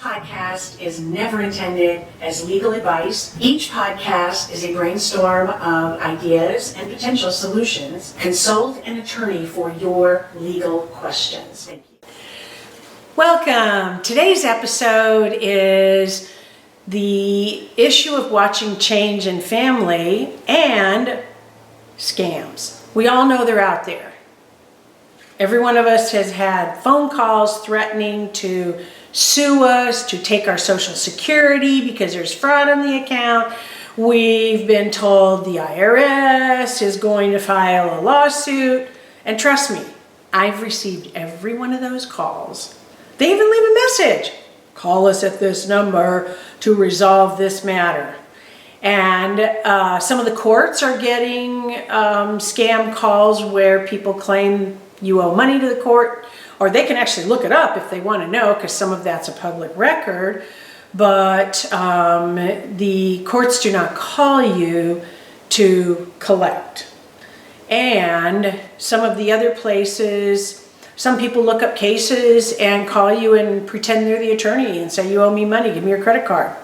podcast is never intended as legal advice. Each podcast is a brainstorm of ideas and potential solutions. Consult an attorney for your legal questions. Thank you. Welcome. Today's episode is the issue of watching change in family and scams. We all know they're out there. Every one of us has had phone calls threatening to sue us, to take our Social Security because there's fraud on the account. We've been told the IRS is going to file a lawsuit. And trust me, I've received every one of those calls. They even leave a message. Call us at this number to resolve this matter. And some of the courts are getting scam calls where people claim you owe money to the court, or they can actually look it up if they want to know, because some of that's a public record. But the courts do not call you to collect. And some of the other places, some people look up cases and call you and pretend they're the attorney and say, you owe me money, give me your credit card.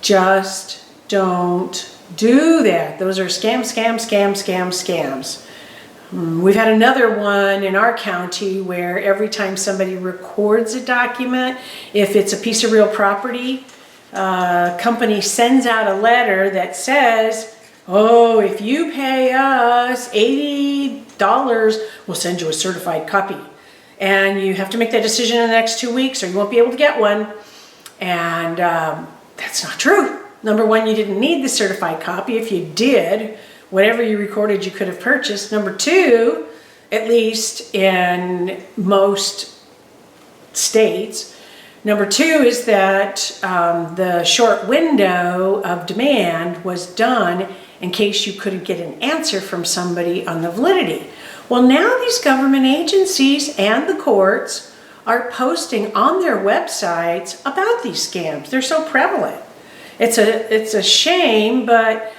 Just don't do that. Those are scams. We've had another one in our county where every time somebody records a document, if it's a piece of real property, a company sends out a letter that says, oh, if you pay us $80, we'll send you a certified copy. And you have to make that decision in the next 2 weeks or you won't be able to get one. And that's not true. Number one, you didn't need the certified copy. If you did, whatever you recorded, you could have purchased. Number two, at least in most states, number two is that the short window of demand was done in case you couldn't get an answer from somebody on the validity. Well, now these government agencies and the courts are posting on their websites about these scams. They're so prevalent. It's a shame, but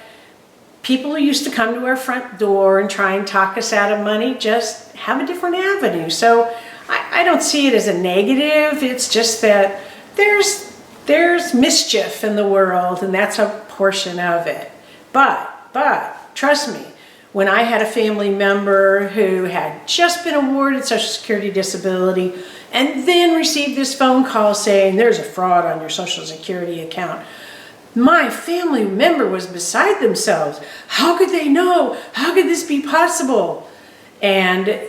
people who used to come to our front door and try and talk us out of money just have a different avenue. So I don't see it as a negative. It's just that there's mischief in the world, and that's a portion of it. But trust me, when I had a family member who had just been awarded Social Security disability and then received this phone call saying there's a fraud on your Social Security account, my family member was beside themselves. How could they know? How could this be possible? And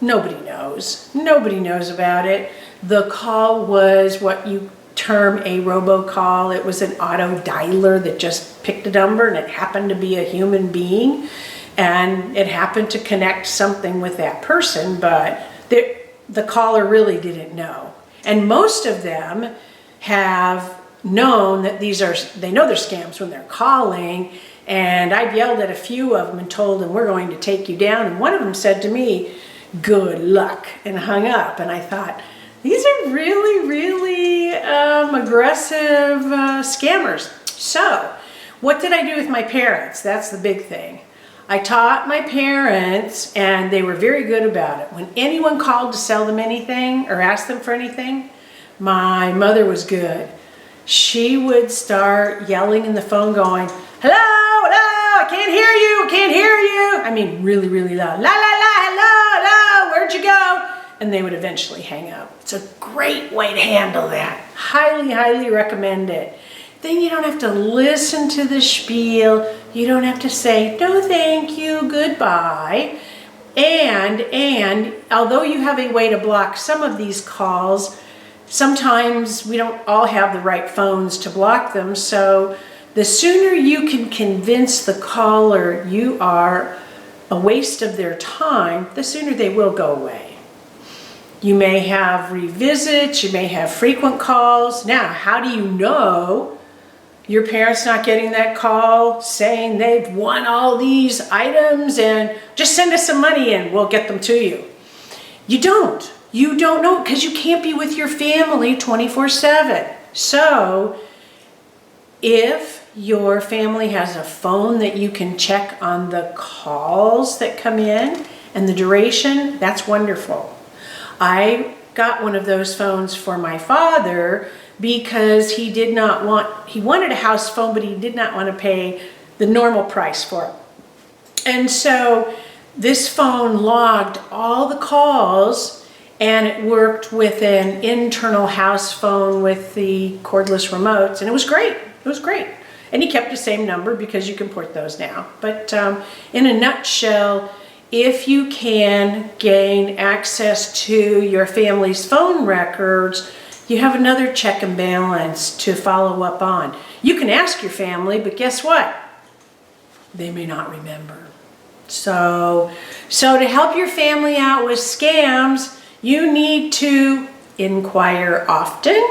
nobody knows. Nobody knows about it. The call was what you term a robocall. It was an auto dialer that just picked a number, and it happened to be a human being. And it happened to connect something with that person, but the caller really didn't know. And most of them have known that they know they're scams when they're calling, and I've yelled at a few of them and told them we're going to take you down, and one of them said to me, good luck, and hung up. And I thought, these are really aggressive scammers. So what did I do with my parents? That's the big thing. I taught my parents, and they were very good about it. When anyone called to sell them anything or ask them for anything, my mother was good. She would start yelling in the phone going, hello, I can't hear you. I mean, really loud. La, hello, where'd you go? And they would eventually hang up. It's a great way to handle that. Highly recommend it. Then you don't have to listen to the spiel. You don't have to say, no, thank you, goodbye. And although you have a way to block some of these calls, sometimes we don't all have the right phones to block them, so the sooner you can convince the caller you are a waste of their time, the sooner they will go away. You may have revisits, you may have frequent calls. Now, how do you know your parents not getting that call saying they've won all these items and just send us some money and we'll get them to you? You don't. You don't know, because you can't be with your family 24/7. So if your family has a phone that you can check on the calls that come in and the duration, that's wonderful. I got one of those phones for my father because he wanted a house phone, but he did not want to pay the normal price for it. And so this phone logged all the calls, and it worked with an internal house phone with the cordless remotes, and it was great. It was great. And he kept the same number because you can port those now. But in a nutshell, if you can gain access to your family's phone records, you have another check and balance to follow up on. You can ask your family, but guess what? They may not remember. So to help your family out with scams, you need to inquire often.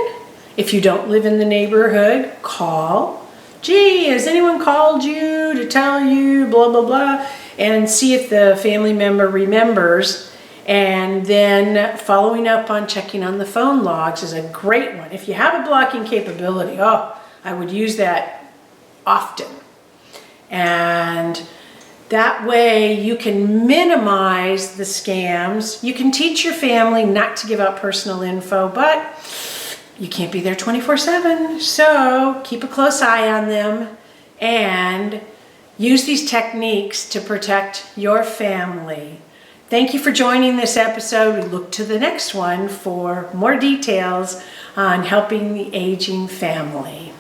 If you don't live in the neighborhood, call. Gee, has anyone called you to tell you blah, blah, blah? And see if the family member remembers. And then following up on checking on the phone logs is a great one. If you have a blocking capability, I would use that often. And that way you can minimize the scams. You can teach your family not to give out personal info, but you can't be there 24/7. So keep a close eye on them and use these techniques to protect your family. Thank you for joining this episode. We look to the next one for more details on helping the aging family.